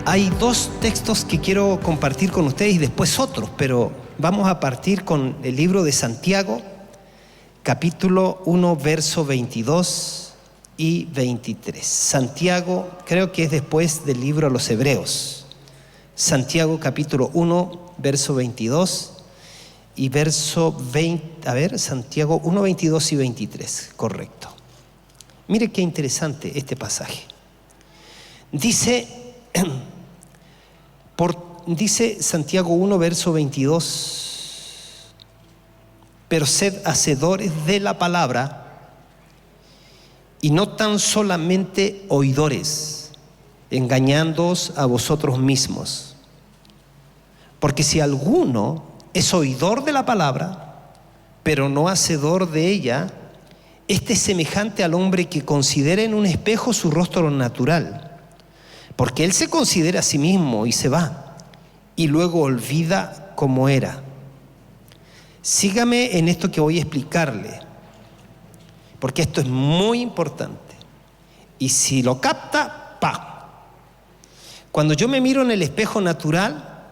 Hay dos textos que quiero compartir con ustedes y después otros, pero vamos a partir con el libro de Santiago, capítulo 1, verso 22 y 23. Santiago, creo que es después del libro a los Hebreos. Santiago, capítulo 1, verso 22 y verso 20. Santiago 1, 22 y 23, correcto. Mire qué interesante este pasaje. Dice Santiago 1, verso 22, pero sed hacedores de la palabra y no tan solamente oidores, engañándoos a vosotros mismos. Porque si alguno es oidor de la palabra, pero no hacedor de ella, este es semejante al hombre que considera en un espejo su rostro natural. Porque él se considera a sí mismo y se va, y luego olvida cómo era. Sígame en esto que voy a explicarle, porque esto es muy importante. Y si lo capta, ¡pa! Cuando yo me miro en el espejo natural,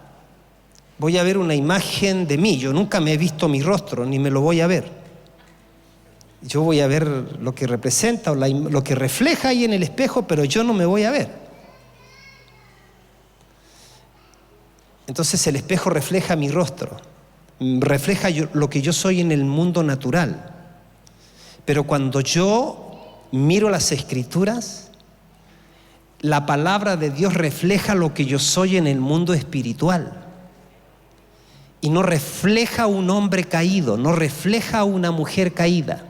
voy a ver una imagen de mí. Yo nunca me he visto mi rostro, ni me lo voy a ver. Yo voy a ver lo que representa o lo que refleja ahí en el espejo, pero yo no me voy a ver. Entonces el espejo refleja mi rostro, refleja lo que yo soy en el mundo natural. Pero cuando yo miro las Escrituras, la palabra de Dios refleja lo que yo soy en el mundo espiritual. Y no refleja a un hombre caído, no refleja a una mujer caída.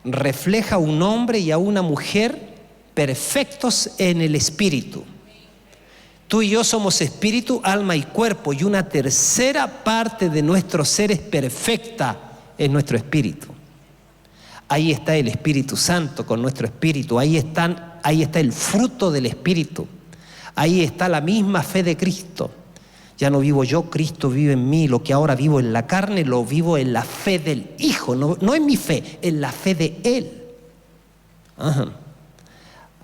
Refleja a un hombre y a una mujer perfectos en el espíritu. Tú y yo somos espíritu, alma y cuerpo, y una tercera parte de nuestro ser es perfecta en nuestro espíritu. Ahí está el Espíritu Santo con nuestro espíritu, ahí está el fruto del Espíritu, ahí está la misma fe de Cristo. Ya no vivo yo, Cristo vive en mí. Lo que ahora vivo en la carne, lo vivo en la fe del Hijo, no en mi fe, en la fe de Él. Ajá.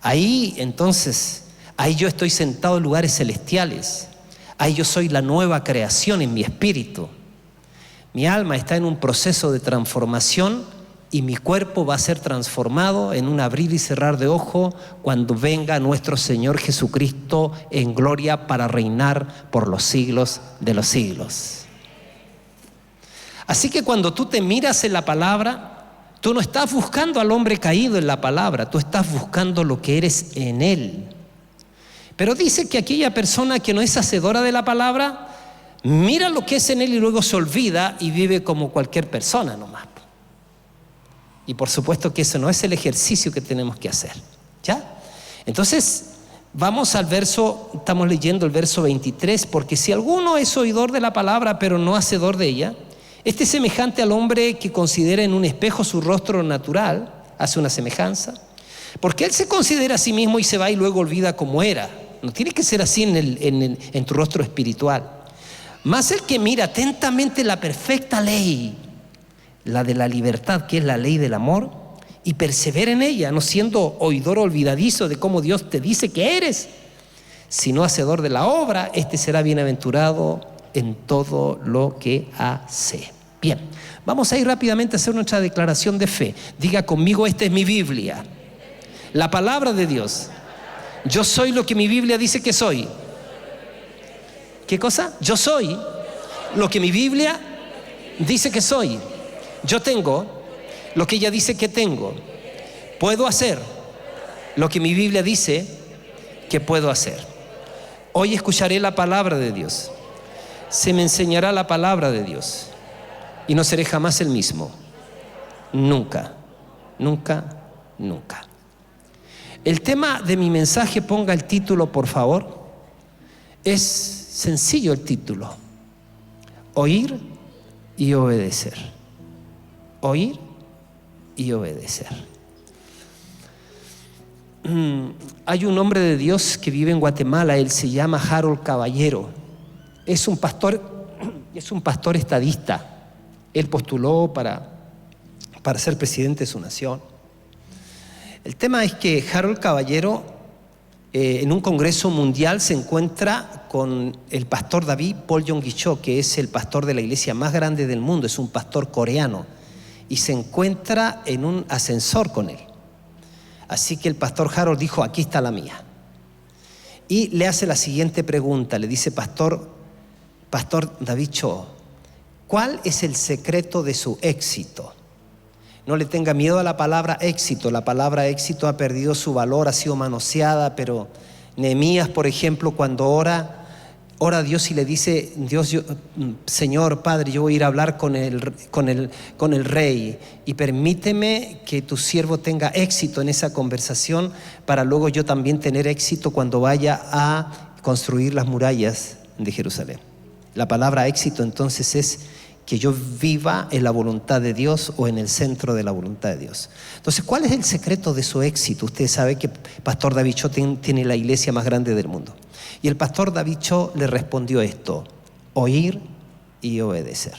Ahí entonces... Ahí yo estoy sentado en lugares celestiales. Ahí yo soy la nueva creación en mi espíritu. Mi alma está en un proceso de transformación y mi cuerpo va a ser transformado en un abrir y cerrar de ojo cuando venga nuestro Señor Jesucristo en gloria para reinar por los siglos de los siglos. Así que cuando tú te miras en la palabra, tú no estás buscando al hombre caído en la palabra, tú estás buscando lo que eres en Él. Pero dice que aquella persona que no es hacedora de la palabra, mira lo que es en él y luego se olvida y vive como cualquier persona nomás. Y por supuesto que eso no es el ejercicio que tenemos que hacer, ¿ya? Entonces, vamos al verso, estamos leyendo el verso 23, porque si alguno es oidor de la palabra pero no hacedor de ella, este es semejante al hombre que considera en un espejo su rostro natural, hace una semejanza, porque él se considera a sí mismo y se va y luego olvida cómo era. No tiene que ser así en tu rostro espiritual. Mas el que mira atentamente la perfecta ley, la de la libertad, que es la ley del amor, y persevera en ella, no siendo oidor olvidadizo de cómo Dios te dice que eres, sino hacedor de la obra, este será bienaventurado en todo lo que hace. Bien, vamos a ir rápidamente a hacer nuestra declaración de fe. Diga conmigo: esta es mi Biblia, la palabra de Dios. Yo soy lo que mi Biblia dice que soy. ¿Qué cosa? Yo soy lo que mi Biblia dice que soy. Yo tengo lo que ella dice que tengo. Puedo hacer lo que mi Biblia dice que puedo hacer. Hoy escucharé la palabra de Dios. Se me enseñará la palabra de Dios. Y no seré jamás el mismo. Nunca, nunca, nunca. El tema de mi mensaje, ponga el título por favor. Es sencillo el título: oír y obedecer. Oír y obedecer. Hay un hombre de Dios que vive en Guatemala, él se llama Harold Caballero. Es un pastor estadista. Él postuló para ser presidente de su nación. El tema es que Harold Caballero en un congreso mundial se encuentra con el pastor David Paul Yonggi-cho, que es el pastor de la iglesia más grande del mundo, es un pastor coreano, y se encuentra en un ascensor con él. Así que el pastor Harold dijo: aquí está la mía. Y le hace la siguiente pregunta, le dice: Pastor David Cho, ¿cuál es el secreto de su éxito? No le tenga miedo a la palabra éxito. La palabra éxito ha perdido su valor, ha sido manoseada, pero Nehemías, por ejemplo, cuando ora a Dios y le dice: Dios, Señor, Padre, yo voy a ir a hablar con el rey, y permíteme que tu siervo tenga éxito en esa conversación para luego yo también tener éxito cuando vaya a construir las murallas de Jerusalén. La palabra éxito entonces es que yo viva en la voluntad de Dios o en el centro de la voluntad de Dios. Entonces, ¿cuál es el secreto de su éxito? Usted sabe que Pastor David Cho tiene la iglesia más grande del mundo. Y el Pastor David Cho le respondió esto: oír y obedecer.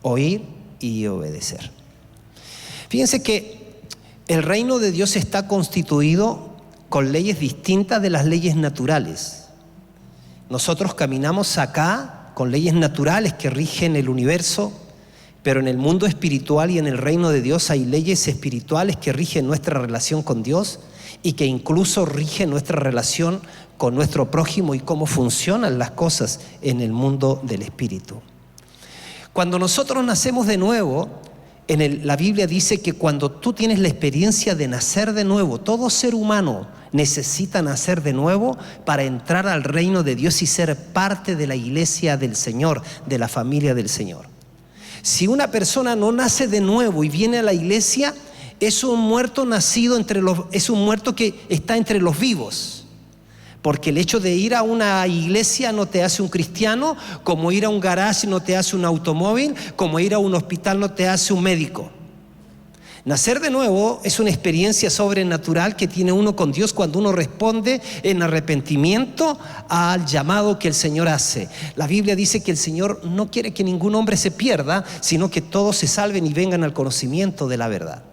Oír y obedecer. Fíjense que el reino de Dios está constituido con leyes distintas de las leyes naturales. Nosotros caminamos acá con leyes naturales que rigen el universo, pero en el mundo espiritual y en el reino de Dios hay leyes espirituales que rigen nuestra relación con Dios y que incluso rigen nuestra relación con nuestro prójimo y cómo funcionan las cosas en el mundo del espíritu. Cuando nosotros nacemos de nuevo, la Biblia dice que cuando tú tienes la experiencia de nacer de nuevo, todo ser humano necesita nacer de nuevo para entrar al reino de Dios y ser parte de la iglesia del Señor, de la familia del Señor. Si una persona no nace de nuevo y viene a la iglesia, es un muerto nacido es un muerto que está entre los vivos. Porque el hecho de ir a una iglesia no te hace un cristiano, como ir a un garaje no te hace un automóvil, como ir a un hospital no te hace un médico. Nacer de nuevo es una experiencia sobrenatural que tiene uno con Dios cuando uno responde en arrepentimiento al llamado que el Señor hace. La Biblia dice que el Señor no quiere que ningún hombre se pierda, sino que todos se salven y vengan al conocimiento de la verdad.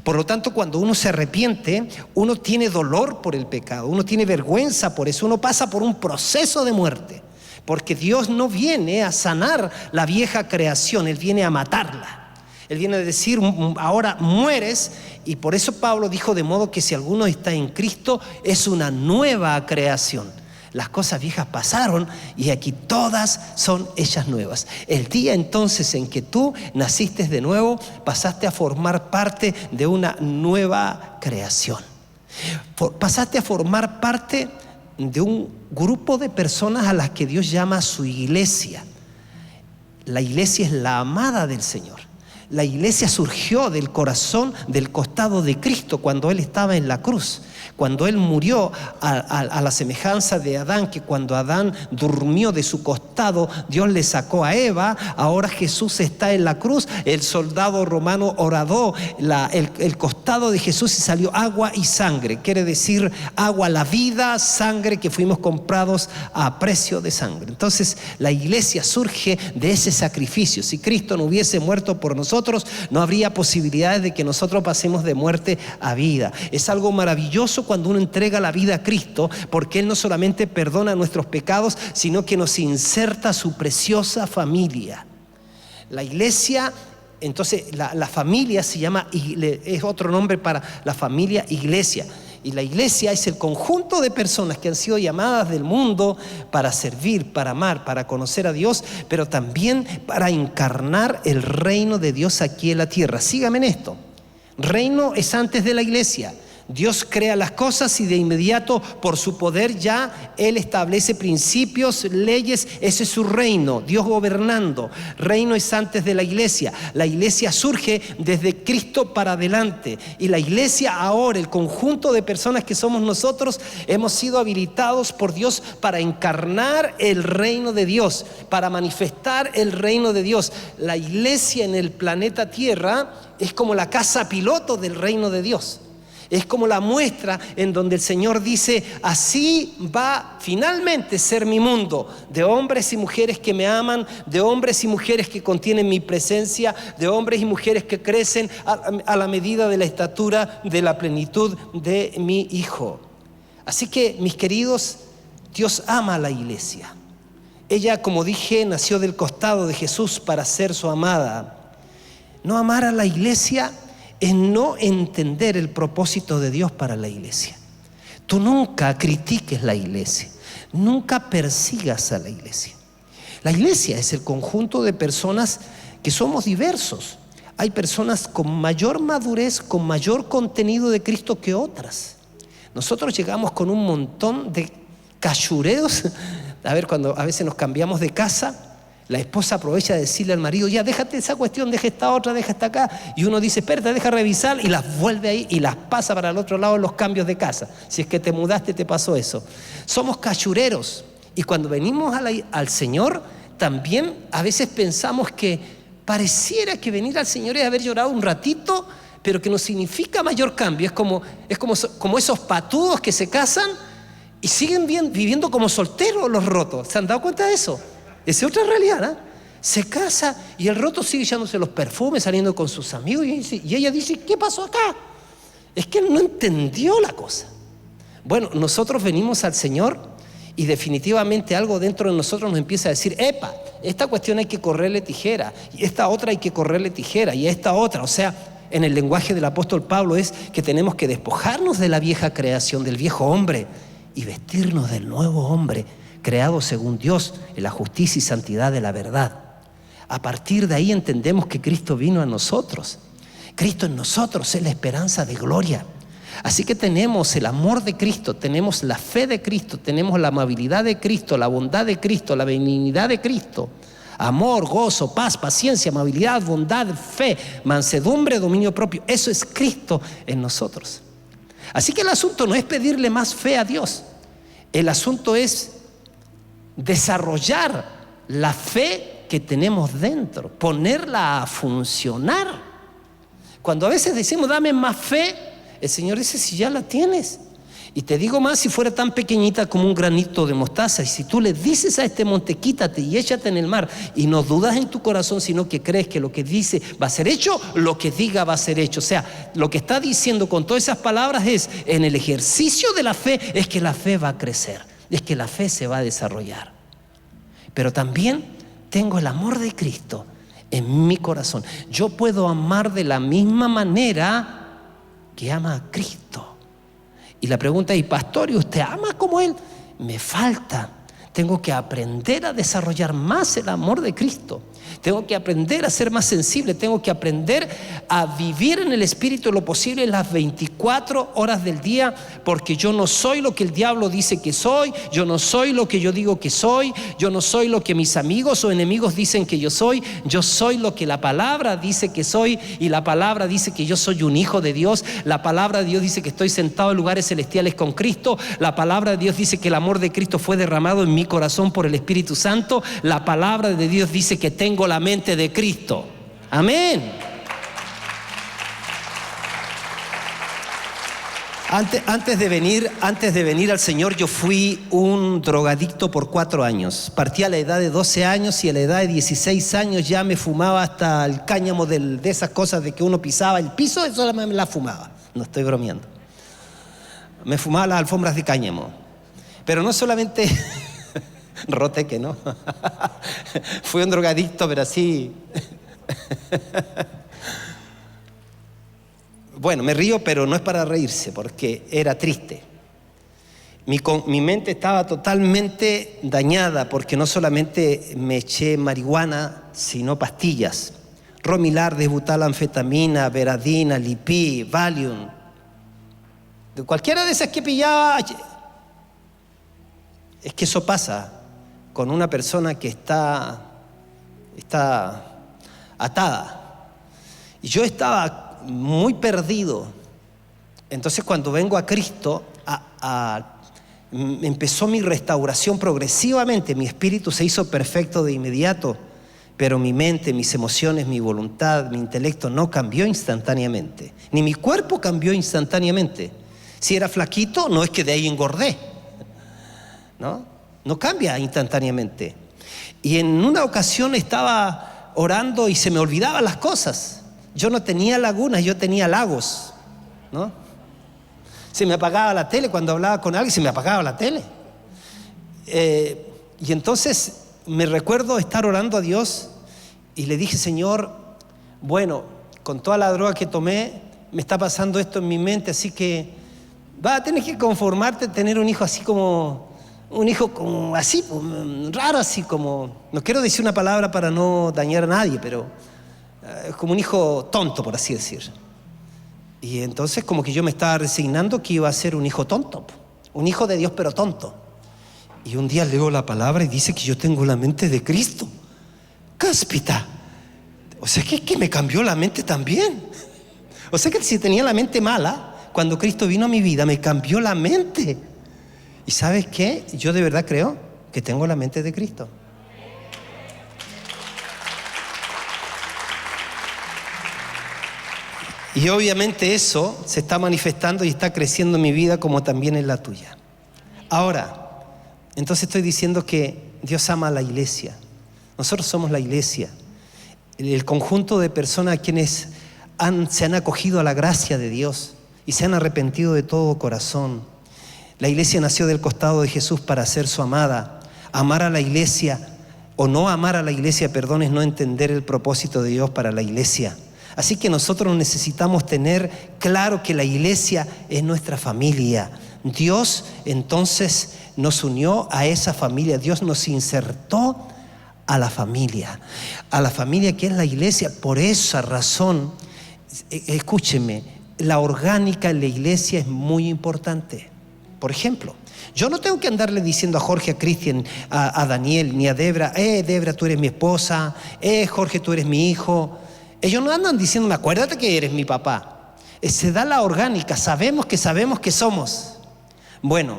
Por lo tanto, cuando uno se arrepiente, uno tiene dolor por el pecado, uno tiene vergüenza por eso, uno pasa por un proceso de muerte, porque Dios no viene a sanar la vieja creación, Él viene a matarla. Él viene a decir: ahora mueres. Y por eso Pablo dijo: de modo que si alguno está en Cristo, es una nueva creación. Las cosas viejas pasaron y aquí todas son hechas nuevas. El día entonces en que tú naciste de nuevo, pasaste a formar parte de una nueva creación. Pasaste a formar parte de un grupo de personas a las que Dios llama su iglesia. La iglesia es la amada del Señor. La iglesia surgió del corazón, del costado de Cristo cuando Él estaba en la cruz. Cuando Él murió a la semejanza de Adán, que cuando Adán durmió de su costado, Dios le sacó a Eva. Ahora Jesús está en la cruz. El soldado romano horadó el costado de Jesús y salió agua y sangre. Quiere decir agua, la vida, sangre, que fuimos comprados a precio de sangre. Entonces la iglesia surge de ese sacrificio. Si Cristo no hubiese muerto por nosotros, no habría posibilidades de que nosotros pasemos de muerte a vida. Es algo maravilloso cuando uno entrega la vida a Cristo, porque Él no solamente perdona nuestros pecados, sino que nos inserta su preciosa familia. La iglesia, entonces la familia se llama, es otro nombre para la familia, iglesia. Y la iglesia es el conjunto de personas que han sido llamadas del mundo para servir, para amar, para conocer a Dios, pero también para encarnar el reino de Dios aquí en la tierra. Sígame en esto. Reino es antes de la iglesia. Dios crea las cosas y de inmediato, por su poder, ya Él establece principios, leyes. Ese es su reino, Dios gobernando. Reino es antes de la iglesia. La iglesia surge desde Cristo para adelante. Y la iglesia ahora, el conjunto de personas que somos nosotros, hemos sido habilitados por Dios para encarnar el reino de Dios, para manifestar el reino de Dios. La iglesia en el planeta Tierra es como la casa piloto del reino de Dios. Es como la muestra en donde el Señor dice: así va finalmente a ser mi mundo, de hombres y mujeres que me aman, de hombres y mujeres que contienen mi presencia, de hombres y mujeres que crecen a la medida de la estatura de la plenitud de mi Hijo. Así que, mis queridos, Dios ama a la iglesia. Ella, como dije, nació del costado de Jesús para ser su amada. No amar a la iglesia es no entender el propósito de Dios para la iglesia. Tú nunca critiques la iglesia, nunca persigas a la iglesia. La iglesia es el conjunto de personas que somos diversos. Hay personas con mayor madurez, con mayor contenido de Cristo que otras. Nosotros llegamos con un montón de cachureos. A ver, cuando a veces nos cambiamos de casa, la esposa aprovecha de decirle al marido: ya, déjate esa cuestión, deja esta otra, deja esta acá. Y uno dice: espérate, deja revisar, y las vuelve ahí y las pasa para el otro lado en los cambios de casa. Si es que te mudaste, te pasó eso. Somos cachureros. Y cuando venimos al Señor, también a veces pensamos que pareciera que venir al Señor es haber llorado un ratito, pero que no significa mayor cambio. Es como esos patudos que se casan y siguen viviendo como solteros los rotos. ¿Se han dado cuenta de eso? Esa es otra realidad, ¿eh? Se casa y el roto sigue echándose los perfumes, saliendo con sus amigos, y ella dice: ¿qué pasó acá? Es que él no entendió la cosa. Bueno, nosotros venimos al Señor y definitivamente algo dentro de nosotros nos empieza a decir: epa, esta cuestión hay que correrle tijera, y esta otra hay que correrle tijera, y esta otra. O sea, en el lenguaje del apóstol Pablo es que tenemos que despojarnos de la vieja creación, del viejo hombre, y vestirnos del nuevo hombre, creado según Dios en la justicia y santidad de la verdad. A partir de ahí entendemos que Cristo vino a nosotros. Cristo en nosotros es la esperanza de gloria. Así que tenemos el amor de Cristo, tenemos la fe de Cristo, tenemos la amabilidad de Cristo, la bondad de Cristo, la benignidad de Cristo. Amor, gozo, paz, paciencia, amabilidad, bondad, fe, mansedumbre, dominio propio. Eso es Cristo en nosotros. Así que el asunto no es pedirle más fe a Dios. El asunto es desarrollar la fe que tenemos dentro, ponerla a funcionar. Cuando a veces decimos: dame más fe, el Señor dice: si ya la tienes. Y te digo más: si fuera tan pequeñita como un granito de mostaza, y si tú le dices a este monte: quítate y échate en el mar, y no dudas en tu corazón, sino que crees que lo que dice va a ser hecho, lo que diga va a ser hecho. O sea, lo que está diciendo con todas esas palabras es: en el ejercicio de la fe, es que la fe va a crecer, es que la fe se va a desarrollar. Pero también tengo el amor de Cristo en mi corazón. Yo puedo amar de la misma manera que ama a Cristo. Y la pregunta es: ¿y pastor, y usted ama como Él? Me falta. Tengo que aprender a desarrollar más el amor de Cristo. Tengo que aprender a ser más sensible. Tengo que aprender a vivir en el Espíritu lo posible las 24 horas del día, porque yo no soy lo que el diablo dice que soy. Yo no soy lo que yo digo que soy. Yo no soy lo que mis amigos o enemigos dicen que yo soy. Yo soy lo que la palabra dice que soy, y la palabra dice que yo soy un hijo de Dios. La palabra de Dios dice que estoy sentado en lugares celestiales con Cristo. La palabra de Dios dice que el amor de Cristo fue derramado en mi corazón por el Espíritu Santo. La palabra de Dios dice que tengo la mente de Cristo. Amén. Antes de venir al Señor, yo fui un drogadicto por 4 años. Partí a la edad de 12 años y a la edad de 16 años ya me fumaba hasta el cáñamo de esas cosas de que uno pisaba el piso, eso me la fumaba. No estoy bromeando. Me fumaba las alfombras de cáñamo. Pero no solamente rote que no. Fui un drogadicto, pero así. Bueno, me río, pero no es para reírse, porque era triste. Mi mente estaba totalmente dañada, porque no solamente me eché marihuana, sino pastillas. Romilar, desbutalanfetamina, Veradina, Lipí, Valium. De cualquiera de esas que pillaba. Es que eso pasa con una persona que está atada. Y yo estaba muy perdido. Entonces, cuando vengo a Cristo, empezó mi restauración progresivamente. Mi espíritu se hizo perfecto de inmediato, pero mi mente, mis emociones, mi voluntad, mi intelecto no cambió instantáneamente. Ni mi cuerpo cambió instantáneamente. Si era flaquito, no es que de ahí engordé. No cambia instantáneamente. Y en una ocasión estaba orando y se me olvidaban las cosas. Yo no tenía lagunas, yo tenía lagos, ¿no? Se me apagaba la tele cuando hablaba con alguien, se me apagaba la tele. Y entonces me recuerdo estar orando a Dios y le dije: Señor, bueno, con toda la droga que tomé, me está pasando esto en mi mente, así que vas a tener que conformarte a tener un hijo así como, un hijo como así, raro, así como, no quiero decir una palabra para no dañar a nadie, pero como un hijo tonto, por así decir. Y entonces como que yo me estaba resignando que iba a ser un hijo tonto, un hijo de Dios pero tonto. Y un día leo la palabra y dice que yo tengo la mente de Cristo. Cáspita. O sea que me cambió la mente también. O sea que si tenía la mente mala, cuando Cristo vino a mi vida me cambió la mente. ¿Y sabes qué? Yo de verdad creo que tengo la mente de Cristo. Y obviamente eso se está manifestando y está creciendo en mi vida como también en la tuya. Ahora, entonces estoy diciendo que Dios ama a la iglesia. Nosotros somos la iglesia, el conjunto de personas quienes se han acogido a la gracia de Dios y se han arrepentido de todo corazón. La iglesia nació del costado de Jesús para ser su amada. Amar a la iglesia o no amar a la iglesia, perdón, es no entender el propósito de Dios para la iglesia. Así que nosotros necesitamos tener claro que la iglesia es nuestra familia. Dios entonces nos unió a esa familia. Dios nos insertó a la familia que es la iglesia. Por esa razón, escúcheme, la orgánica en la iglesia es muy importante. Por ejemplo, yo no tengo que andarle diciendo a Jorge, a Cristian, a Daniel, ni a Debra: Debra, tú eres mi esposa, Jorge, tú eres mi hijo. Ellos no andan diciéndome: acuérdate que eres mi papá. Se da la orgánica, sabemos que somos. Bueno,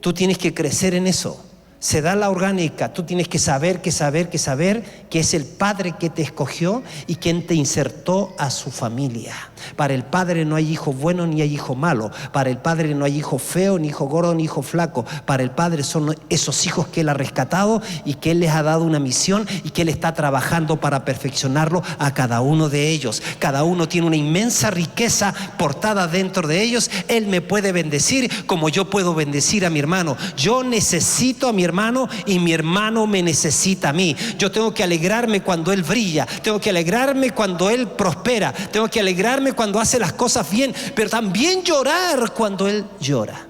tú tienes que crecer en eso. Se da la orgánica, tú tienes que saber que es el Padre que te escogió y quien te insertó a su familia. Para el Padre no hay hijo bueno ni hay hijo malo. Para el Padre no hay hijo feo, ni hijo gordo, ni hijo flaco. Para el Padre son esos hijos que Él ha rescatado y que Él les ha dado una misión y que Él está trabajando para perfeccionarlo a cada uno de ellos. Cada uno tiene una inmensa riqueza portada dentro de ellos. Él me puede bendecir como yo puedo bendecir a mi hermano. Yo necesito a mi hermano y mi hermano me necesita a mí. Yo tengo que alegrarme cuando él brilla, tengo que alegrarme cuando él prospera, tengo que alegrarme cuando hace las cosas bien, pero también llorar cuando él llora,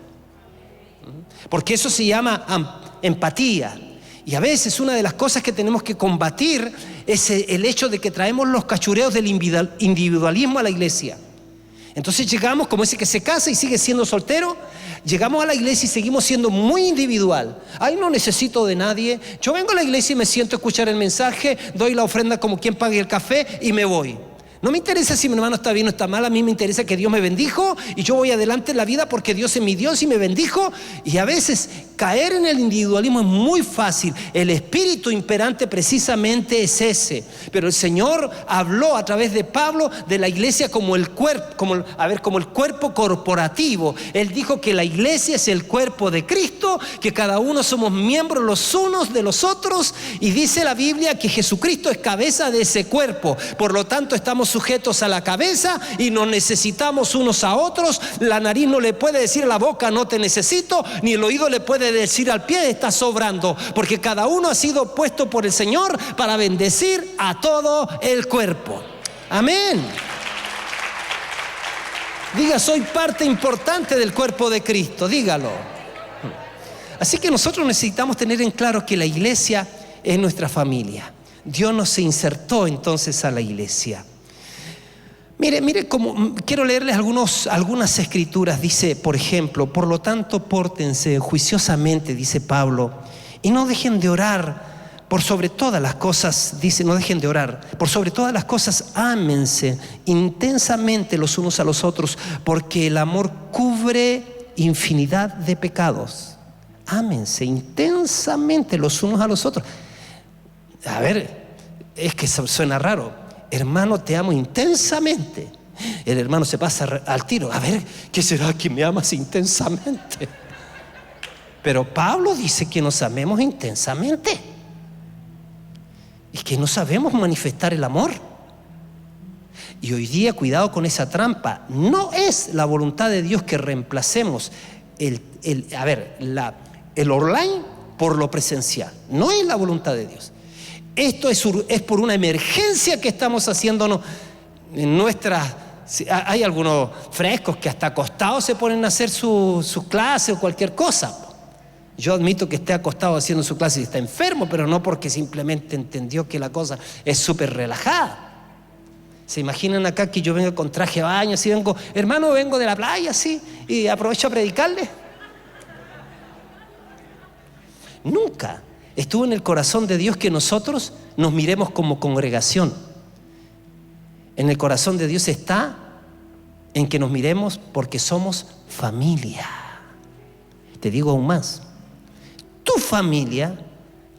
porque eso se llama empatía. Y a veces una de las cosas que tenemos que combatir es el hecho de que traemos los cachureos del individualismo a la iglesia. Entonces llegamos como ese que se casa y sigue siendo soltero. Llegamos a la iglesia y seguimos siendo muy individual. Ay, no necesito de nadie. Yo vengo a la iglesia y me siento a escuchar el mensaje, doy la ofrenda como quien pague el café y me voy. No me interesa si mi hermano está bien o está mal. A mí me interesa que Dios me bendijo y yo voy adelante en la vida porque Dios es mi Dios y me bendijo. Y a veces caer en el individualismo es muy fácil. El espíritu imperante precisamente es ese. Pero el Señor habló a través de Pablo de la iglesia como el cuerpo, como el cuerpo corporativo. Él dijo que la iglesia es el cuerpo de Cristo, que cada uno somos miembros los unos de los otros, y dice la Biblia que Jesucristo es cabeza de ese cuerpo. Por lo tanto, estamos sujetos a la cabeza y nos necesitamos unos a otros. La nariz no le puede decir a la boca: no te necesito, ni el oído le puede decir al pie: está sobrando, porque cada uno ha sido puesto por el Señor para bendecir a todo el cuerpo. Amén. Diga: soy parte importante del cuerpo de Cristo. Dígalo. Así que nosotros necesitamos tener en claro que la iglesia es nuestra familia. Dios nos insertó entonces a la iglesia. Mire, como quiero leerles algunas escrituras. Dice, por ejemplo: por lo tanto, pórtense juiciosamente, dice Pablo, y no dejen de orar. Por sobre todas las cosas, dice, no dejen de orar. Por sobre todas las cosas, ámense intensamente los unos a los otros, porque el amor cubre infinidad de pecados. Ámense intensamente los unos a los otros. A ver, es que suena raro. Hermano, te amo intensamente. El hermano se pasa al tiro: a ver, ¿qué será que me amas intensamente? Pero Pablo dice que nos amemos intensamente y que no sabemos manifestar el amor. Y hoy día, cuidado con esa trampa. No es la voluntad de Dios que reemplacemos el online por lo presencial. No es la voluntad de Dios. Esto es por una emergencia que estamos haciéndonos en nuestras... Hay algunos frescos que hasta acostados se ponen a hacer su clase o cualquier cosa. Yo admito que esté acostado haciendo su clase y está enfermo, pero no porque simplemente entendió que la cosa es súper relajada. ¿Se imaginan acá que yo vengo con traje de baño, así vengo, hermano, vengo de la playa, así, y aprovecho a predicarle? Nunca estuvo en el corazón de Dios que nosotros nos miremos como congregación. En el corazón de Dios está en que nos miremos porque somos familia. Te digo aún más. Tu familia,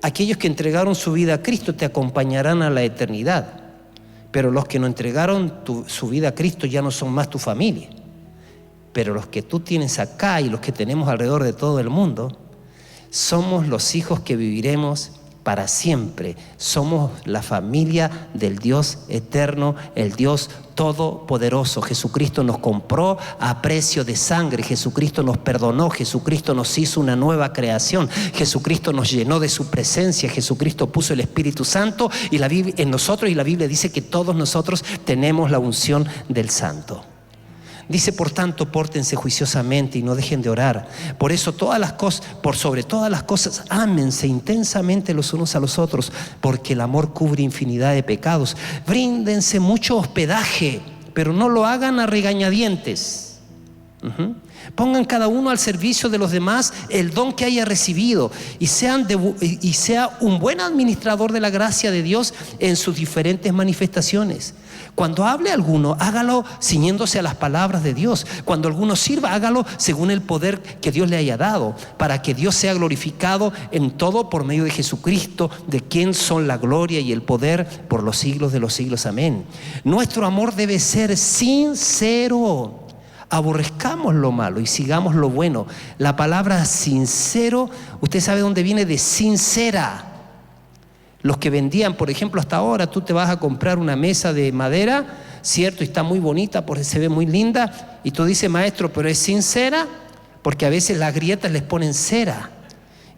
aquellos que entregaron su vida a Cristo, te acompañarán a la eternidad. Pero los que no entregaron su vida a Cristo ya no son más tu familia. Pero los que tú tienes acá y los que tenemos alrededor de todo el mundo, somos los hijos que viviremos para siempre. Somos la familia del Dios eterno, el Dios todopoderoso. Jesucristo nos compró a precio de sangre. Jesucristo nos perdonó. Jesucristo nos hizo una nueva creación. Jesucristo nos llenó de su presencia. Jesucristo puso el Espíritu Santo en nosotros, y la Biblia dice que todos nosotros tenemos la unción del Santo. Dice, por tanto, pórtense juiciosamente y no dejen de orar. Por eso por sobre todas las cosas, ámense intensamente los unos a los otros, porque el amor cubre infinidad de pecados. Bríndense mucho hospedaje, pero no lo hagan a regañadientes. Pongan cada uno al servicio de los demás el don que haya recibido y sea un buen administrador de la gracia de Dios en sus diferentes manifestaciones. Cuando hable alguno, hágalo ciñéndose a las palabras de Dios. Cuando alguno sirva, hágalo según el poder que Dios le haya dado, para que Dios sea glorificado en todo por medio de Jesucristo, de quien son la gloria y el poder por los siglos de los siglos. Amén. Nuestro amor debe ser sincero. Aborrezcamos lo malo y sigamos lo bueno. La palabra sincero, usted sabe dónde viene, de sincera. Los que vendían, por ejemplo, hasta ahora, tú te vas a comprar una mesa de madera, cierto, y está muy bonita porque se ve muy linda, y tú dices, maestro, pero es sincera, porque a veces las grietas les ponen cera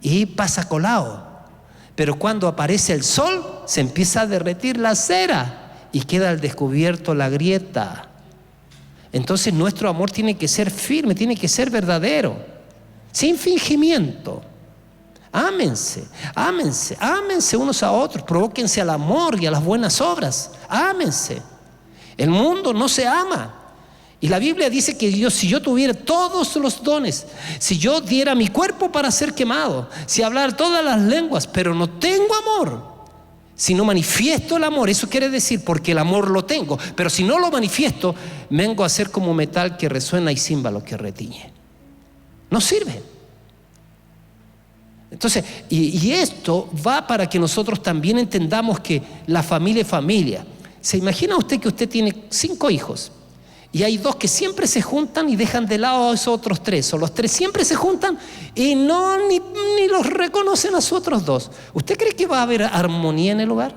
y pasa colado. Pero cuando aparece el sol, se empieza a derretir la cera y queda al descubierto la grieta. Entonces nuestro amor tiene que ser firme, tiene que ser verdadero, sin fingimiento. Ámense, ámense, ámense unos a otros, provóquense al amor y a las buenas obras, ámense. El mundo no se ama. Y la Biblia dice que si yo tuviera todos los dones, si yo diera mi cuerpo para ser quemado, si hablara todas las lenguas, pero no tengo amor, si no manifiesto el amor, eso quiere decir porque el amor lo tengo, pero si no lo manifiesto, vengo a ser como metal que resuena y címbalo que retiñe. No sirve. Entonces, y esto va para que nosotros también entendamos que la familia es familia. ¿Se imagina usted que usted tiene 5 hijos y hay 2 que siempre se juntan y dejan de lado a esos otros 3, o los 3 siempre se juntan y ni los reconocen a esos otros 2? ¿Usted cree que va a haber armonía en el hogar?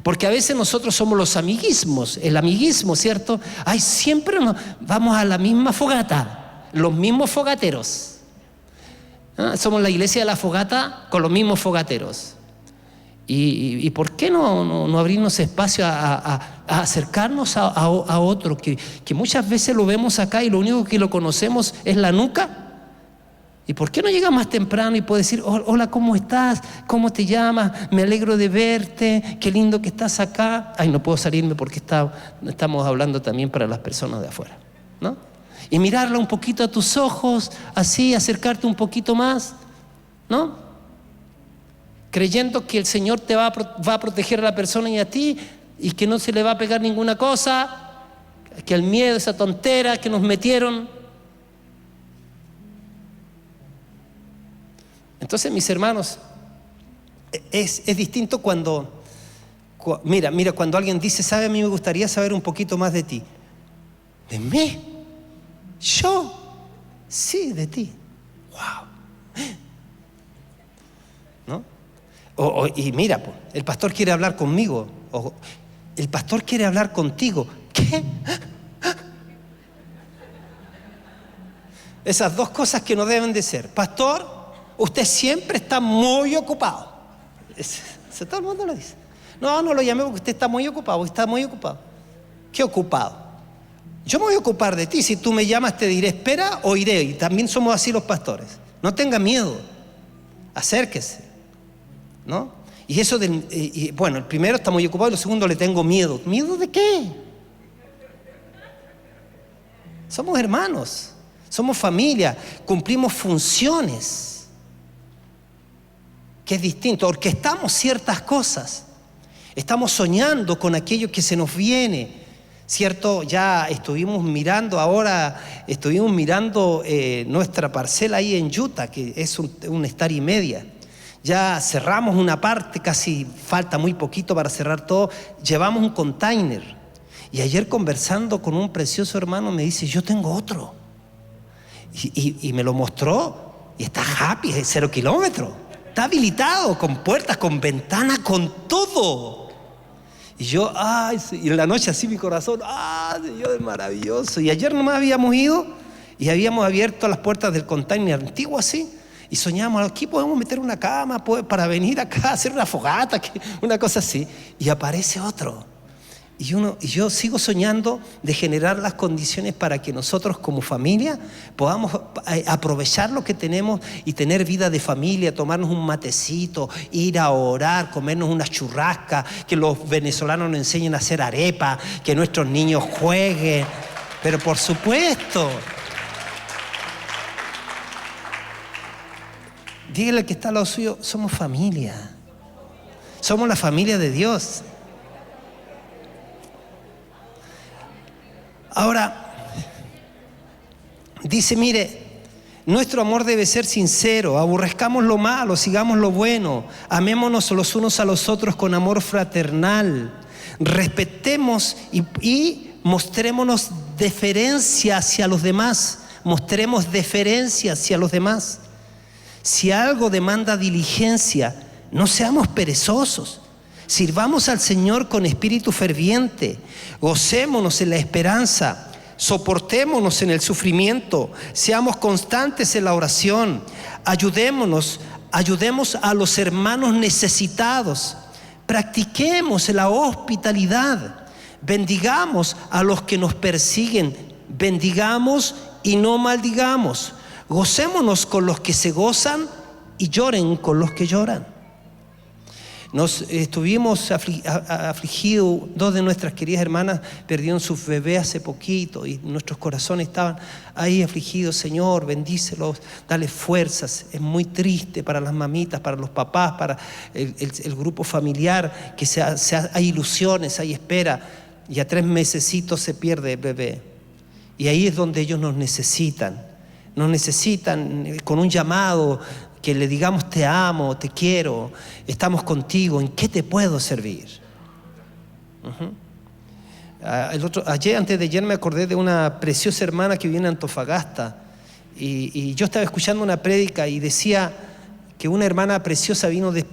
Porque a veces nosotros somos los amiguismos, el amiguismo, ¿cierto? Ay, siempre vamos a la misma fogata, los mismos fogateros. Somos la iglesia de la fogata con los mismos fogateros. ¿Y por qué no abrirnos espacio a acercarnos a otro que muchas veces lo vemos acá y lo único que lo conocemos es la nuca? ¿Y por qué no llega más temprano y puede decir, hola, ¿cómo estás? ¿Cómo te llamas? Me alegro de verte, qué lindo que estás acá. Ay, no puedo salirme porque estamos hablando también para las personas de afuera, ¿no? Y mirarla un poquito a tus ojos, así, acercarte un poquito más, ¿no? Creyendo que el Señor te va a proteger a la persona y a ti, y que no se le va a pegar ninguna cosa, que el miedo, esa tontera que nos metieron. Entonces, mis hermanos, es distinto cuando cuando alguien dice, ¿sabe? A mí me gustaría saber un poquito más de ti. ¿De mí? ¿Yo? Sí, de ti. Wow. ¿No? Y mira, el pastor quiere hablar conmigo, o el pastor quiere hablar contigo. ¿Qué? qué? Esas dos cosas que no deben de ser. Pastor, usted siempre está muy ocupado. Todo el mundo lo dice. No lo llamé porque usted está muy ocupado. Está muy ocupado. ¿Qué ocupado? Yo me voy a ocupar de ti. Si tú me llamas te diré espera o iré. Y también somos así los pastores. No tenga miedo. Acérquese. ¿No? Y eso bueno, el primero está muy ocupado y el segundo le tengo miedo. ¿Miedo de qué? Somos hermanos. Somos familia, cumplimos funciones, que es distinto. Orquestamos ciertas cosas, estamos soñando con aquello que se nos viene, ¿cierto? Ya estuvimos mirando nuestra parcela ahí en Utah, que es un hectárea y media. Ya cerramos una parte, casi falta muy poquito para cerrar todo. Llevamos un container. Y ayer conversando con un precioso hermano me dice, yo tengo otro. Y me lo mostró y está happy, es 0 kilómetros. Está habilitado, con puertas, con ventanas, con todo. Y yo, y en la noche así mi corazón, Señor, es maravilloso. Y ayer nomás habíamos ido y habíamos abierto las puertas del container antiguo así. Y soñamos, aquí podemos meter una cama para venir acá a hacer una fogata, una cosa así. Y aparece otro. Y yo sigo soñando de generar las condiciones para que nosotros como familia podamos aprovechar lo que tenemos y tener vida de familia, tomarnos un matecito, ir a orar, comernos unas churrascas, que los venezolanos nos enseñen a hacer arepa, que nuestros niños jueguen. Pero por supuesto, dígale al que está al lado suyo, somos familia. Somos la familia de Dios. Ahora, dice, mire, nuestro amor debe ser sincero, aborrezcamos lo malo, sigamos lo bueno, amémonos los unos a los otros con amor fraternal, respetemos y mostrémonos deferencia hacia los demás, mostremos deferencia hacia los demás. Si algo demanda diligencia, no seamos perezosos. Sirvamos al Señor con espíritu ferviente, gocémonos en la esperanza, soportémonos en el sufrimiento, seamos constantes en la oración, ayudemos a los hermanos necesitados, practiquemos la hospitalidad, bendigamos a los que nos persiguen, bendigamos y no maldigamos, gocémonos con los que se gozan y lloren con los que lloran. Nos estuvimos afligidos, 2 de nuestras queridas hermanas perdieron sus bebés hace poquito y nuestros corazones estaban ahí afligidos. Señor, bendícelos, dale fuerzas. Es muy triste para las mamitas, para los papás, para el grupo familiar, que hay ilusiones, hay espera, y a 3 mesecitos se pierde el bebé. Y ahí es donde ellos nos necesitan con un llamado, que le digamos te amo, te quiero, estamos contigo, ¿en qué te puedo servir? Antes de ayer me acordé de una preciosa hermana que viene a Antofagasta y yo estaba escuchando una prédica y decía que una hermana preciosa vino de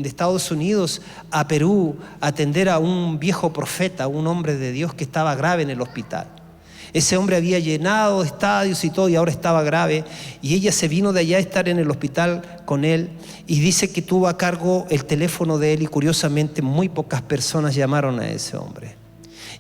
Estados Unidos a Perú a atender a un viejo profeta, un hombre de Dios que estaba grave en el hospital. Ese hombre había llenado estadios y todo y ahora estaba grave, y ella se vino de allá a estar en el hospital con él y dice que tuvo a cargo el teléfono de él y curiosamente muy pocas personas llamaron a ese hombre.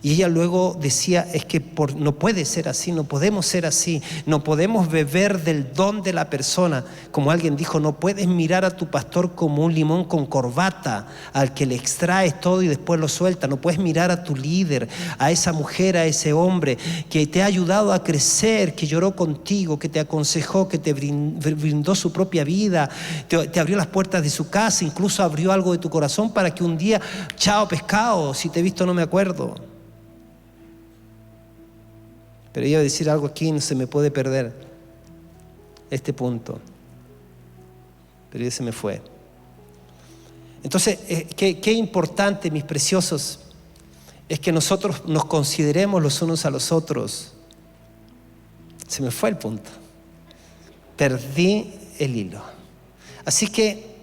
Y ella luego decía, es que no puede ser así, no podemos ser así, no podemos beber del don de la persona. Como alguien dijo, no puedes mirar a tu pastor como un limón con corbata, al que le extraes todo y después lo suelta. No puedes mirar a tu líder, a esa mujer, a ese hombre que te ha ayudado a crecer, que lloró contigo, que te aconsejó, que te brindó su propia vida, te abrió las puertas de su casa, incluso abrió algo de tu corazón para que un día, chao pescado, si te he visto no me acuerdo. Pero iba a decir algo aquí, no se me puede perder este punto. Pero ya se me fue. Entonces, qué importante, mis preciosos, es que nosotros nos consideremos los unos a los otros. Se me fue el punto. Perdí el hilo. Así que,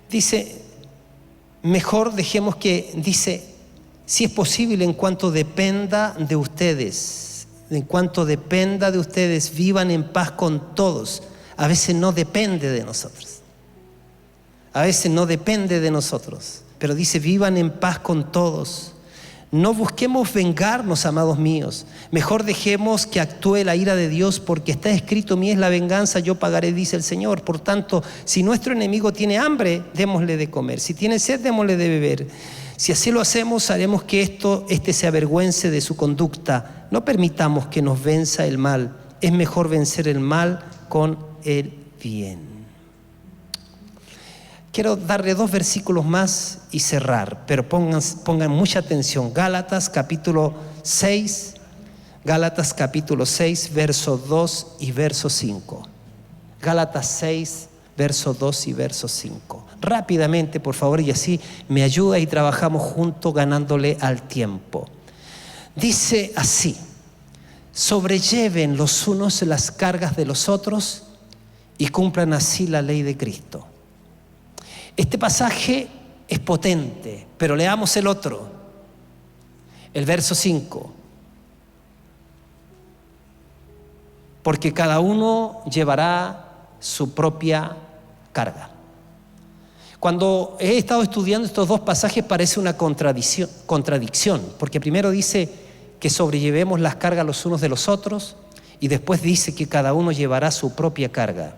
dice, mejor dejemos que, dice, si es posible, en cuanto dependa de ustedes, vivan en paz con todos. A veces no depende de nosotros. Pero dice, vivan en paz con todos. No busquemos vengarnos, amados míos. Mejor dejemos que actúe la ira de Dios, porque está escrito: mía es la venganza, yo pagaré, dice el Señor. Por tanto, si nuestro enemigo tiene hambre, démosle de comer. Si tiene sed, démosle de beber. Si así lo hacemos, haremos que este se avergüence de su conducta. No permitamos que nos venza el mal. Es mejor vencer el mal con el bien. Quiero darle 2 versículos más y cerrar, pero pongan mucha atención. Gálatas capítulo 6, verso 2 y verso 5. Gálatas 6, verso 2 y verso 5. Rápidamente, por favor, y así me ayuda y trabajamos juntos ganándole al tiempo. Dice así: sobrelleven los unos las cargas de los otros y cumplan así la ley de Cristo. Este pasaje es potente, pero leamos el otro, el verso 5. Porque cada uno llevará su propia carga. Cuando he estado estudiando estos 2 pasajes parece una contradicción, porque primero dice que sobrellevemos las cargas los unos de los otros y después dice que cada uno llevará su propia carga.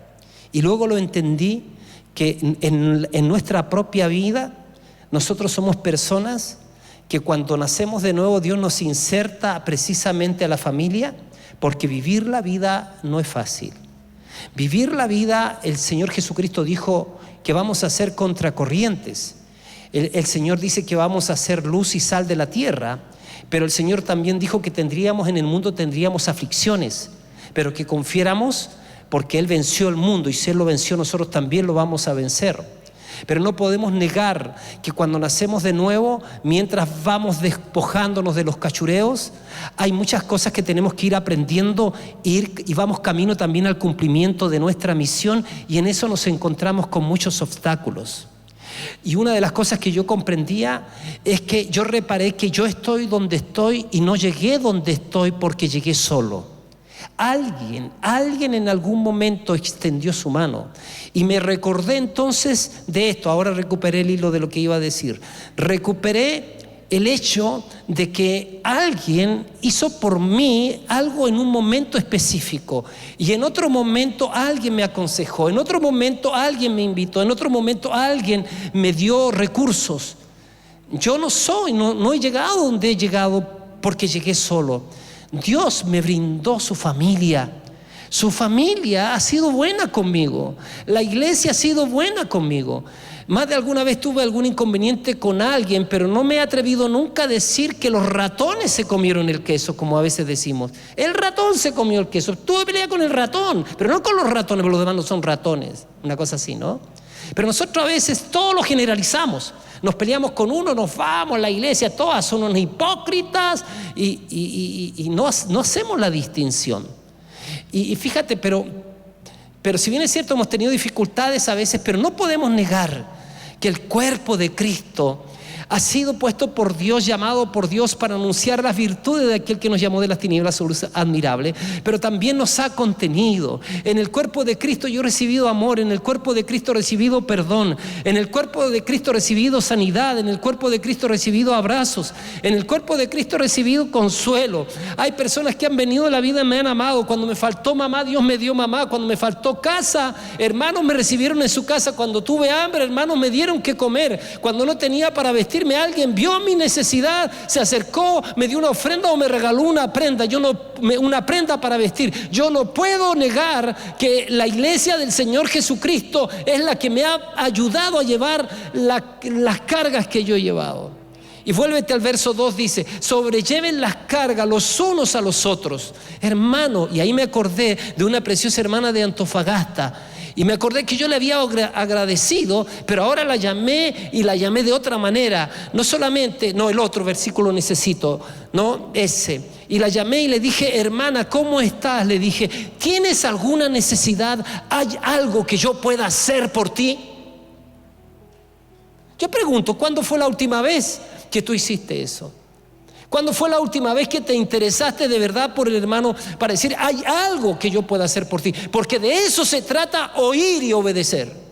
Y luego lo entendí que en nuestra propia vida nosotros somos personas que cuando nacemos de nuevo Dios nos inserta precisamente a la familia, porque vivir la vida no es fácil. Vivir la vida, el Señor Jesucristo dijo que vamos a ser contracorrientes. El Señor dice que vamos a ser luz y sal de la tierra, pero el Señor también dijo que en el mundo tendríamos aflicciones, pero que confiáramos, porque Él venció el mundo, y si Él lo venció, nosotros también lo vamos a vencer. Pero no podemos negar que cuando nacemos de nuevo, mientras vamos despojándonos de los cachureos, hay muchas cosas que tenemos que ir aprendiendo, y vamos camino también al cumplimiento de nuestra misión, y en eso nos encontramos con muchos obstáculos. Y una de las cosas que yo comprendía es que yo reparé que yo estoy donde estoy y no llegué donde estoy porque llegué solo. Alguien en algún momento extendió su mano, y me recordé entonces de esto. Ahora recuperé el hilo de lo que iba a decir. Recuperé el hecho de que alguien hizo por mí algo en un momento específico, y en otro momento alguien me aconsejó, en otro momento alguien me invitó, en otro momento alguien me dio recursos. Yo no he llegado donde he llegado porque llegué solo. Dios me brindó su familia. Su familia ha sido buena conmigo. La iglesia ha sido buena conmigo. Más de alguna vez tuve algún inconveniente con alguien, pero no me he atrevido nunca a decir que los ratones se comieron el queso, como a veces decimos. El ratón se comió el queso. Tuve pelea con el ratón, pero no con los ratones, porque los demás no son ratones. Una cosa así, ¿no? Pero nosotros a veces todo lo generalizamos. Nos peleamos con uno, nos vamos a la iglesia, todas son unos hipócritas, y no hacemos la distinción. Y fíjate, pero si bien es cierto, hemos tenido dificultades a veces, pero no podemos negar que el cuerpo de Cristo ha sido puesto por Dios, llamado por Dios para anunciar las virtudes de aquel que nos llamó de las tinieblas a su luz admirable, pero también nos ha contenido. En el cuerpo de Cristo yo he recibido amor, en el cuerpo de Cristo he recibido perdón, en el cuerpo de Cristo he recibido sanidad, en el cuerpo de Cristo he recibido abrazos, en el cuerpo de Cristo he recibido consuelo. Hay personas que han venido a la vida y me han amado. Cuando me faltó mamá, Dios me dio mamá. Cuando me faltó casa, hermanos me recibieron en su casa. Cuando tuve hambre, hermanos me dieron que comer. Cuando no tenía para vestir, alguien vio mi necesidad, se acercó, me dio una ofrenda o me regaló una prenda, una prenda para vestir. Yo no puedo negar que la iglesia del Señor Jesucristo es la que me ha ayudado a llevar las cargas que yo he llevado. Y vuélvete al verso 2, dice: sobrelleven las cargas los unos a los otros. Hermano, y ahí me acordé de una preciosa hermana de Antofagasta. Y me acordé que yo le había agradecido, pero ahora la llamé, y la llamé de otra manera. El otro versículo necesito, ¿no? Ese. Y la llamé y le dije: hermana, ¿cómo estás? Le dije: ¿tienes alguna necesidad? ¿Hay algo que yo pueda hacer por ti? Yo pregunto, ¿cuándo fue la última vez que tú hiciste eso? ¿Cuándo fue la última vez que te interesaste de verdad por el hermano para decir, hay algo que yo pueda hacer por ti? Porque de eso se trata, oír y obedecer.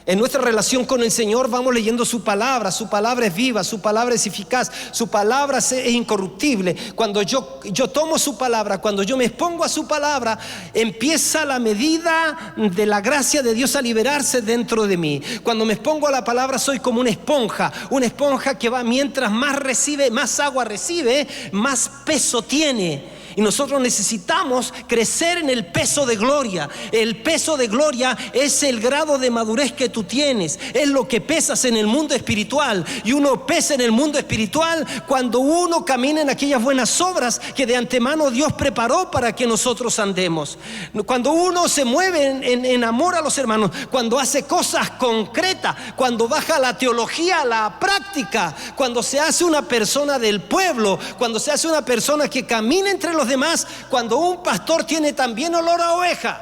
En nuestra relación con el Señor vamos leyendo su palabra es viva, su palabra es eficaz, su palabra es incorruptible. Cuando yo tomo su palabra, cuando yo me expongo a su palabra, empieza la medida de la gracia de Dios a liberarse dentro de mí. Cuando me expongo a la palabra soy como una esponja que va, mientras más recibe, más agua recibe, más peso tiene. Y nosotros necesitamos crecer en el peso de gloria. El peso de gloria es el grado de madurez que tú tienes. Es lo que pesas en el mundo espiritual. Y uno pesa en el mundo espiritual cuando uno camina en aquellas buenas obras que de antemano Dios preparó para que nosotros andemos. Cuando uno se mueve en amor a los hermanos, cuando hace cosas concretas, cuando baja la teología a la práctica, cuando se hace una persona del pueblo, cuando se hace una persona que camina entre los demás, cuando un pastor tiene también olor a oveja.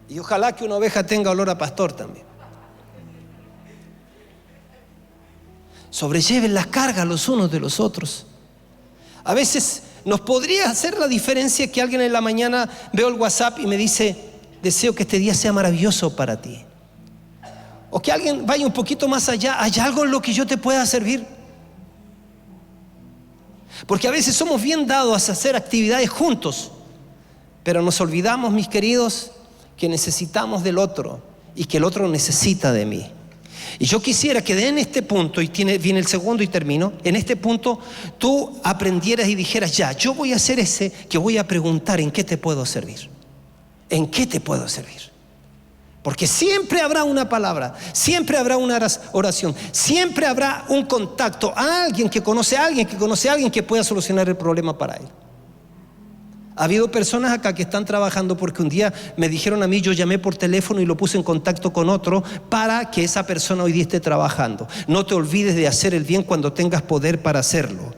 Y ojalá que una oveja tenga olor a pastor también. Sobrelleven las cargas los unos de los otros. A veces nos podría hacer la diferencia que alguien en la mañana veo el WhatsApp y me dice, deseo que este día sea maravilloso para ti. O que alguien vaya un poquito más allá, ¿hay algo en lo que yo te pueda servir? Porque a veces somos bien dados a hacer actividades juntos, pero nos olvidamos, mis queridos, que necesitamos del otro y que el otro necesita de mí. Y yo quisiera que en este punto, y viene el segundo y termino, en este punto tú aprendieras y dijeras, ya, yo voy a hacer ese que voy a preguntar, ¿en qué te puedo servir? ¿En qué te puedo servir? Porque siempre habrá una palabra, siempre habrá una oración, siempre habrá un contacto, alguien que conoce a alguien que pueda solucionar el problema para él. Ha habido personas acá que están trabajando porque un día me dijeron a mí, yo llamé por teléfono y lo puse en contacto con otro para que esa persona hoy día esté trabajando. No te olvides de hacer el bien cuando tengas poder para hacerlo.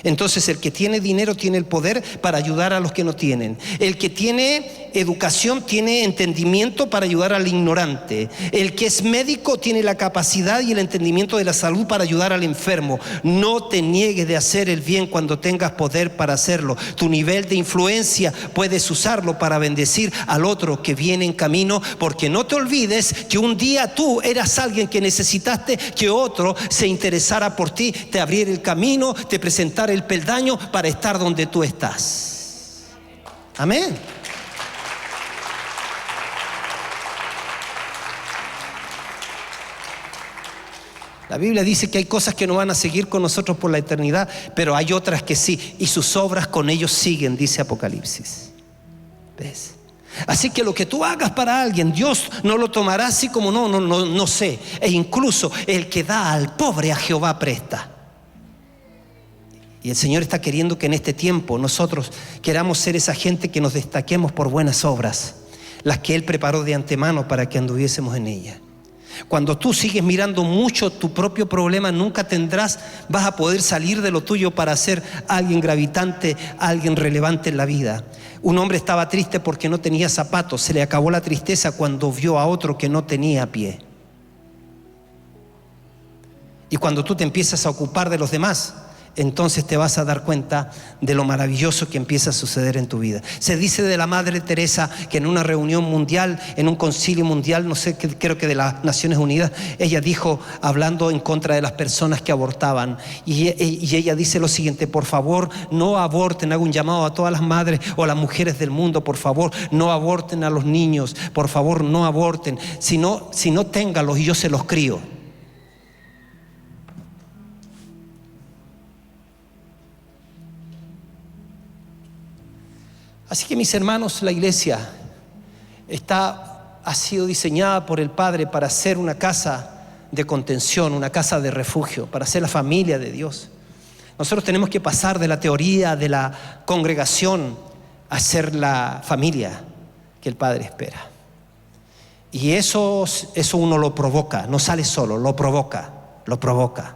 Entonces el que tiene dinero tiene el poder para ayudar a los que no tienen. El que tiene educación tiene entendimiento para ayudar al ignorante. El que es médico tiene la capacidad y el entendimiento de la salud para ayudar al enfermo. No te niegues de hacer el bien cuando tengas poder para hacerlo. Tu nivel de influencia puedes usarlo para bendecir al otro que viene en camino, porque no te olvides que un día tú eras alguien que necesitaste que otro se interesara por ti, te abriera el camino, te presentara el peldaño para estar donde tú estás. Amén. La Biblia dice que hay cosas que no van a seguir con nosotros por la eternidad, pero hay otras que sí, y sus obras con ellos siguen, dice Apocalipsis. ¿Ves? Así que lo que tú hagas para alguien, Dios no lo tomará así como no sé. E incluso el que da al pobre a Jehová presta. Y el Señor está queriendo que en este tiempo nosotros queramos ser esa gente que nos destaquemos por buenas obras, las que Él preparó de antemano para que anduviésemos en ellas. Cuando tú sigues mirando mucho tu propio problema, nunca vas a poder salir de lo tuyo para ser alguien gravitante, alguien relevante en la vida. Un hombre estaba triste porque no tenía zapatos. Se le acabó la tristeza cuando vio a otro que no tenía pie. Y cuando tú te empiezas a ocupar de los demás, entonces te vas a dar cuenta de lo maravilloso que empieza a suceder en tu vida. Se dice de la Madre Teresa que en una reunión mundial, en un concilio mundial, no sé, creo que de las Naciones Unidas, ella dijo, hablando en contra de las personas que abortaban, y ella dice lo siguiente: por favor, no aborten. Hago un llamado a todas las madres o a las mujeres del mundo: por favor, no aborten a los niños, por favor, no aborten, si no ténganlos y yo se los crío. Así que, mis hermanos, la iglesia ha sido diseñada por el Padre para ser una casa de contención, una casa de refugio, para ser la familia de Dios. Nosotros tenemos que pasar de la teoría de la congregación a ser la familia que el Padre espera. Y eso uno lo provoca, no sale solo, lo provoca.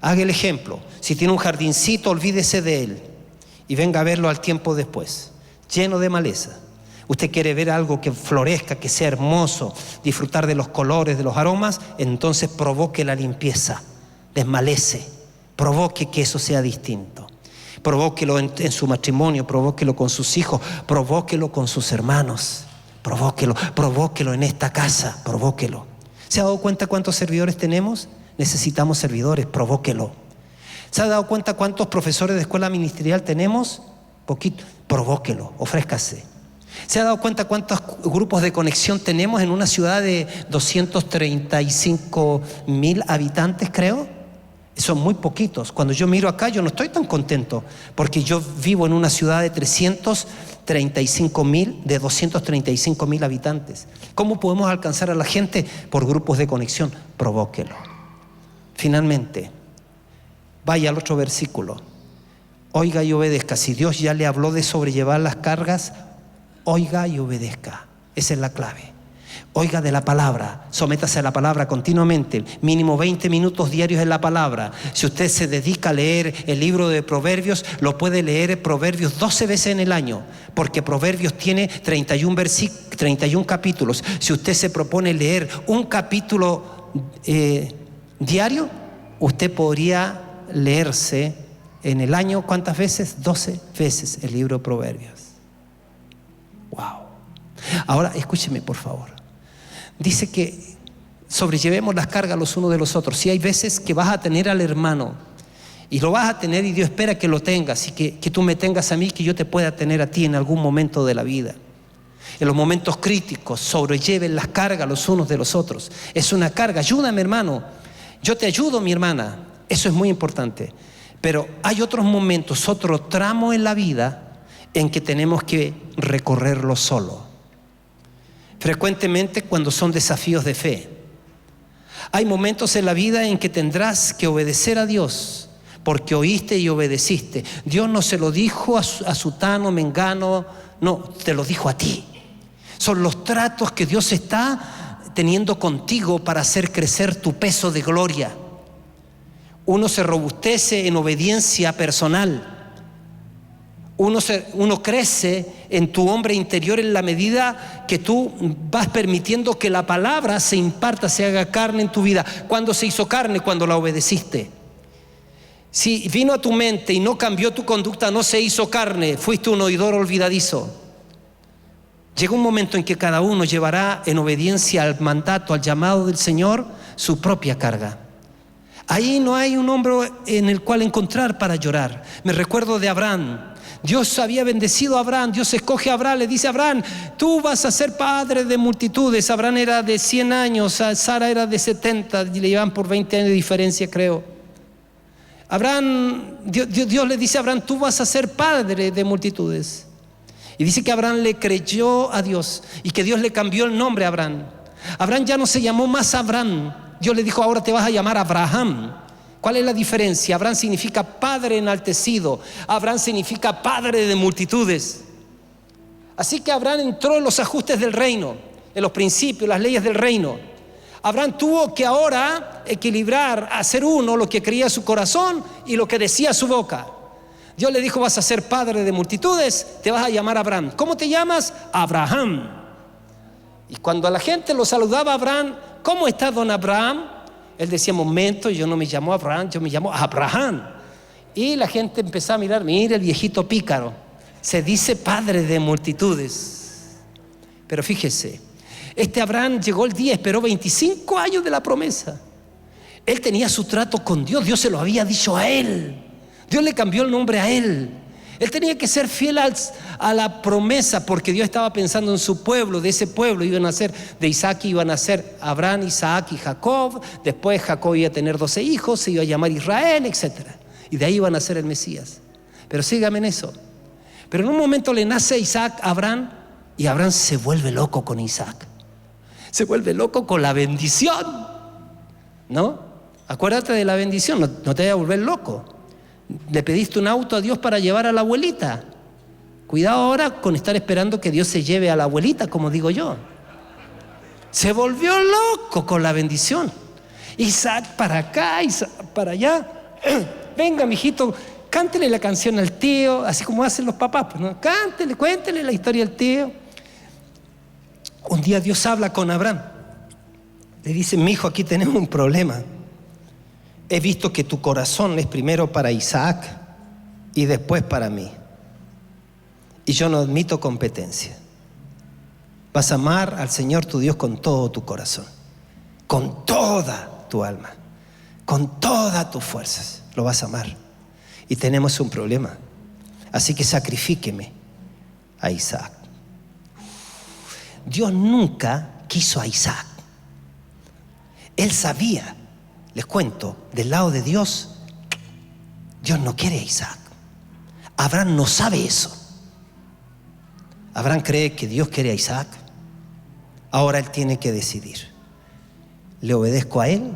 Haga el ejemplo. Si tiene un jardincito, olvídese de él y venga a verlo al tiempo después, lleno de maleza. Usted quiere ver algo que florezca, que sea hermoso, disfrutar de los colores, de los aromas, entonces provoque la limpieza, desmalece, provoque que eso sea distinto. Provóquelo en su matrimonio, provóquelo con sus hijos, provóquelo con sus hermanos, provóquelo en esta casa, provóquelo. ¿Se ha dado cuenta cuántos servidores tenemos? Necesitamos servidores, provóquelo. ¿Se ha dado cuenta cuántos profesores de escuela ministerial tenemos? Poquito, provóquelo, ofrézcase. ¿Se ha dado cuenta cuántos grupos de conexión tenemos en una ciudad de 235,000 habitantes, creo? Son muy poquitos. Cuando yo miro acá, yo no estoy tan contento, porque yo vivo en una ciudad de 235,000 habitantes. ¿Cómo podemos alcanzar a la gente? Por grupos de conexión. Provóquelo. Finalmente, vaya al otro versículo. Oiga y obedezca. Si Dios ya le habló de sobrellevar las cargas, oiga y obedezca. Esa es la clave. Oiga de la palabra, sométase a la palabra continuamente, mínimo 20 minutos diarios en la palabra. Si usted se dedica a leer el libro de Proverbios, lo puede leer Proverbios 12 veces en el año, porque Proverbios tiene 31 capítulos. Si usted se propone leer un capítulo diario, usted podría leerse en el año, ¿cuántas veces? 12 veces el libro de Proverbios. Wow. Ahora escúcheme, por favor. Dice que sobrellevemos las cargas los unos de los otros. Si hay veces que vas a tener al hermano y lo vas a tener, y Dios espera que lo tengas, y que tú me tengas a mí, que yo te pueda tener a ti en algún momento de la vida. En los momentos críticos, sobrelleven las cargas los unos de los otros. Es una carga. Ayúdame, hermano. Yo te ayudo, mi hermana. Eso es muy importante. Pero hay otros momentos, otro tramo en la vida en que tenemos que recorrerlo solo. Frecuentemente cuando son desafíos de fe. Hay momentos en la vida en que tendrás que obedecer a Dios, porque oíste y obedeciste. Dios no se lo dijo a sutano, mengano, no, te lo dijo a ti. Son los tratos que Dios está teniendo contigo para hacer crecer tu peso de gloria. Uno se robustece en obediencia personal. Uno crece en tu hombre interior en la medida que tú vas permitiendo que la palabra se imparta, se haga carne en tu vida. ¿Cuándo se hizo carne? Cuando la obedeciste. Si vino a tu mente y no cambió tu conducta, no se hizo carne, fuiste un oidor olvidadizo. Llega un momento en que cada uno llevará en obediencia al mandato, al llamado del Señor, su propia carga. Ahí no hay un hombro en el cual encontrar para llorar. Me recuerdo de Abraham. Dios había bendecido a Abraham, Dios escoge a Abraham, le dice a Abraham, tú vas a ser padre de multitudes. Abraham era de 100 años, Sara era de 70, y le llevan por 20 años de diferencia, creo. Dios le dice a Abraham, tú vas a ser padre de multitudes. Y dice que Abraham le creyó a Dios y que Dios le cambió el nombre a Abraham. Abraham ya no se llamó más Abraham, Dios le dijo, ahora te vas a llamar Abraham. ¿Cuál es la diferencia? Abraham significa padre enaltecido. Abraham significa padre de multitudes. Así que Abraham entró en los ajustes del reino, en los principios, las leyes del reino. Abraham tuvo que ahora equilibrar, hacer uno lo que creía su corazón y lo que decía su boca. Dios le dijo, vas a ser padre de multitudes, te vas a llamar Abraham. ¿Cómo te llamas? Abraham. Y cuando a la gente lo saludaba Abraham, ¿cómo está don Abraham? Él decía, momento, yo no me llamo Abraham, yo me llamo Abraham. Y la gente empezó a mirar, mira el viejito pícaro, se dice padre de multitudes. Pero fíjese, este Abraham llegó el día, esperó 25 años de la promesa. Él tenía su trato con Dios, Dios se lo había dicho a él. Dios le cambió el nombre a él. Él tenía que ser fiel a la promesa, porque Dios estaba pensando en su pueblo. De ese pueblo iban a ser, de Isaac iban a ser Abraham, Isaac y Jacob. Después Jacob iba a tener 12 hijos, se iba a llamar Israel, etc. Y de ahí iban a ser el Mesías. Pero sígame en eso. Pero en un momento le nace Isaac a Abraham, y Abraham se vuelve loco con Isaac. Se vuelve loco con la bendición, ¿no? Acuérdate de la bendición, no te vayas a volver loco. Le pediste un auto a Dios para llevar a la abuelita. Cuidado ahora con estar esperando que Dios se lleve a la abuelita, como digo yo. Se volvió loco con la bendición. Isaac para acá, Isaac para allá. Venga, mijito, cántele la canción al tío, así como hacen los papás, ¿no? Cántele, cuéntele la historia al tío. Un día Dios habla con Abraham. Le dice: mi hijo, aquí tenemos un problema. He visto que tu corazón es primero para Isaac y después para mí. Y yo no admito competencia. Vas a amar al Señor tu Dios con todo tu corazón, con toda tu alma, con todas tus fuerzas. Lo vas a amar. Y tenemos un problema. Así que sacrifíqueme a Isaac. Dios nunca quiso a Isaac. Él sabía, les cuento, del lado de Dios, Dios no quiere a Isaac. Abraham no sabe eso. Abraham cree que Dios quiere a Isaac. Ahora él tiene que decidir: ¿le obedezco a él?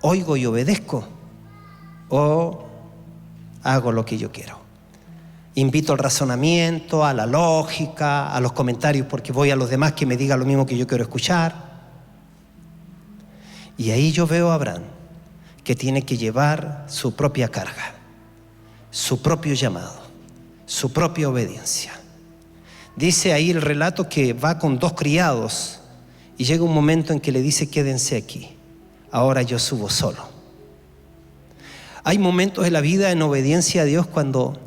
¿Oigo y obedezco? ¿O hago lo que yo quiero? Invito al razonamiento, a la lógica, a los comentarios, porque voy a los demás que me digan lo mismo que yo quiero escuchar. Y ahí yo veo a Abraham, que tiene que llevar su propia carga, su propio llamado, su propia obediencia. Dice ahí el relato que va con 2 criados y llega un momento en que le dice: quédense aquí, ahora yo subo solo. Hay momentos en la vida en obediencia a Dios cuando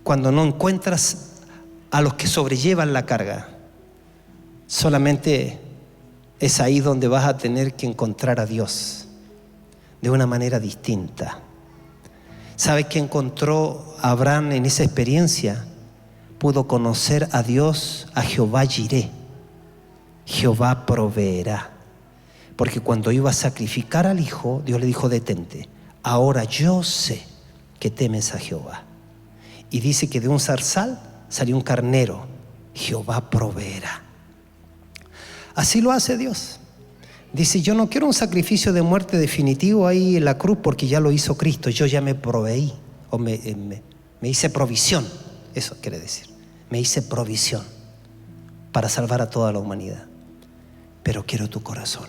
no encuentras a los que sobrellevan la carga. Solamente es ahí donde vas a tener que encontrar a Dios de una manera distinta. ¿Sabes qué encontró Abraham en esa experiencia? Pudo conocer a Dios, a Jehová Jireh. Jehová proveerá. Porque cuando iba a sacrificar al hijo, Dios le dijo: detente, ahora yo sé que temes a Jehová. Y dice que de un zarzal salió un carnero. Jehová proveerá. Así lo hace Dios. Dice: yo no quiero un sacrificio de muerte definitivo ahí en la cruz, porque ya lo hizo Cristo. Yo ya me proveí, o me hice provisión. Eso quiere decir, me hice provisión para salvar a toda la humanidad. Pero quiero tu corazón.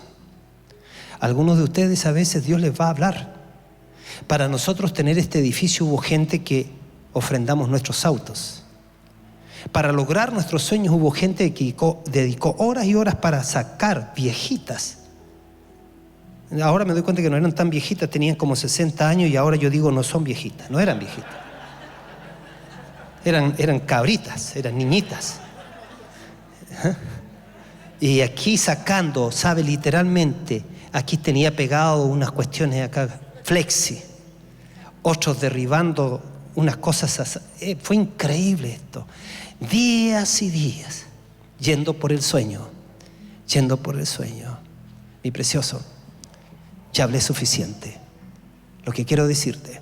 Algunos de ustedes a veces Dios les va a hablar. Para nosotros tener este edificio hubo gente que ofrendamos nuestros autos. Para lograr nuestros sueños hubo gente que dedicó horas y horas para sacar viejitas. Ahora me doy cuenta que no eran tan viejitas, tenían como 60 años, y ahora yo digo: no son viejitas, no eran viejitas. Eran cabritas, eran niñitas. Y aquí sacando, sabe, literalmente, aquí tenía pegado unas cuestiones acá, flexi. Otros derribando unas cosas. Fue increíble esto. Días y días, yendo por el sueño. Mi precioso, ya hablé suficiente. Lo que quiero decirte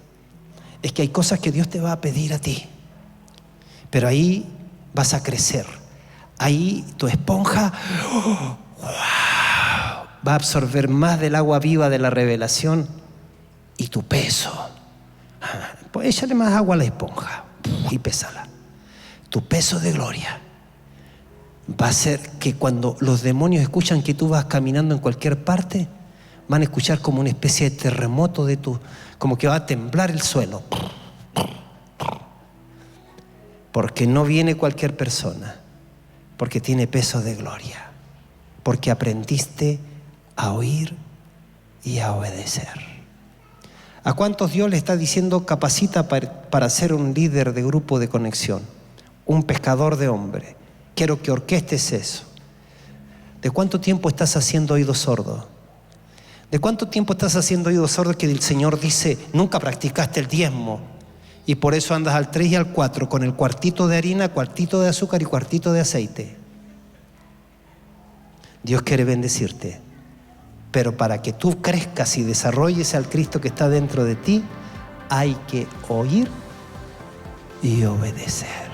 es que hay cosas que Dios te va a pedir a ti, pero ahí vas a crecer. Ahí tu esponja va a absorber más del agua viva de la revelación, y tu peso, pues échale más agua a la esponja y pésala. Tu peso de gloria va a ser que cuando los demonios escuchan que tú vas caminando en cualquier parte, van a escuchar como una especie de terremoto como que va a temblar el suelo. Porque no viene cualquier persona, porque tiene peso de gloria, porque aprendiste a oír y a obedecer. ¿A cuántos Dios le está diciendo: capacita para ser un líder de grupo de conexión, un pescador de hombre? Quiero que orquestes eso. ¿De cuánto tiempo estás haciendo oído sordo? ¿De cuánto tiempo estás haciendo oído sordo que el Señor dice: nunca practicaste el diezmo, y por eso andas al 3 y al 4 con el cuartito de harina, cuartito de azúcar y cuartito de aceite? Dios quiere bendecirte, pero para que tú crezcas y desarrolles al Cristo que está dentro de ti, hay que oír y obedecer.